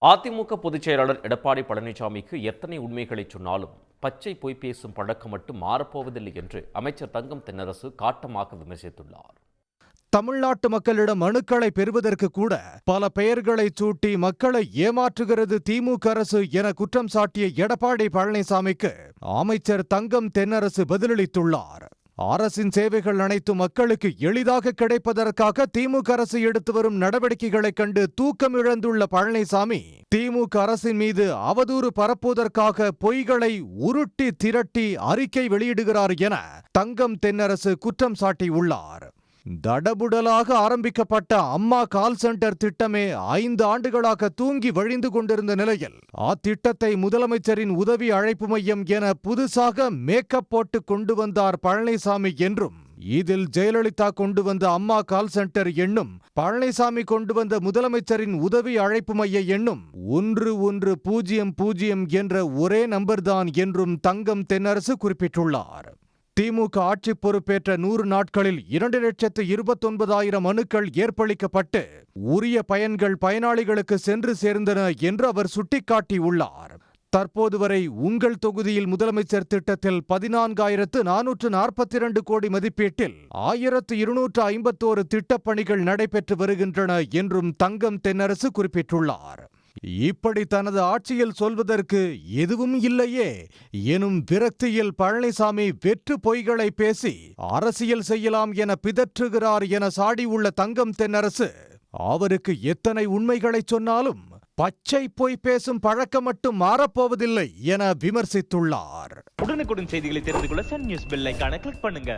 அதிமுக பொதுச் செயலாளர் எடப்பாடி பழனிசாமிக்கு எத்தனை உண்மைகளை சொன்னாலும் பச்சை பொய் பேசும் பழக்கம் மட்டும் மாறப்போவதில்லை என்று அமைச்சர் தங்கம் தென்னரசு காட்டமாக விமர்சித்துள்ளார். தமிழ்நாட்டு மக்களிடம் மனுக்களை பெறுவதற்கு கூட பல பெயர்களை சூட்டி மக்களை ஏமாற்றுகிறது திமுக அரசு என குற்றம் சாட்டிய எடப்பாடி பழனிசாமிக்கு அமைச்சர் தங்கம் தென்னரசு பதிலளித்துள்ளார். அரசின் சேவைகள் அனைத்து மக்களுக்கு எளிதாக கிடைப்பதற்காக திமுக அரசு எடுத்து வரும் நடவடிக்கைகளைக் கண்டு தூக்கம் இழந்துள்ள பழனிசாமி திமுக அரசின் மீது அவதூறு பரப்புவதற்காக பொய்களை உருட்டி திரட்டி அறிக்கை வெளியிடுகிறார் என தங்கம் தென்னரசு குற்றம் சாட்டியுள்ளார். தடபுடலாக ஆரம்பிக்கப்பட்ட அம்மா கால் சென்டர் திட்டமே 5 ஆண்டுகளாக தூங்கி வழிந்து கொண்டிருந்த நிலையில் அத்திட்டத்தை முதலமைச்சரின் உதவி அழைப்பு மையம் என புதுசாக மேக்கப் போட்டு கொண்டு வந்தார் பழனிசாமி என்றும், இதில் ஜெயலலிதா கொண்டு வந்த அம்மா கால் சென்டர் எண்ணும் பழனிசாமி கொண்டு வந்த முதலமைச்சரின் உதவி அழைப்பு மைய எண்ணும் 1100 என்ற ஒரே நம்பர்தான் என்றும் தங்கம் தென்னரசு குறிப்பிட்டுள்ளார். திமுக ஆட்சி பொறுப்பேற்ற 100 நாட்களில் 2,29,000 மனுக்கள் ஏற்பளிக்கப்பட்டு உரிய பயன்கள் பயனாளிகளுக்கு சென்று சேர்ந்தன என்று அவர் சுட்டிக்காட்டியுள்ளார். தற்போது வரை உங்கள் தொகுதியில் முதலமைச்சர் திட்டத்தில் 14,442 கோடி மதிப்பீட்டில் 1,251 திட்டப்பணிகள் நடைபெற்று வருகின்றன என்றும் தங்கம் தென்னரசு குறிப்பிட்டுள்ளார். இப்படி தனது ஆட்சியில் சொல்வதற்கு எதுவும் இல்லையே எனும் விரக்தியில் பழனிசாமி வெற்று பொய்களை பேசி அரசியல் செய்யலாம் என பிதற்றுகிறார் என சாடியுள்ள தங்கம் தென்னரசு அவருக்கு எத்தனை உண்மைகளை சொன்னாலும் பச்சை பொய் பேசும் பழக்கம் மட்டும் மாறப்போவதில்லை என விமர்சித்துள்ளார். உடனுக்குடன் செய்திகளை தெரிந்து கொள்ள சன் நியூஸ் பெல் ஐகானை கிளிக் பண்ணுங்க.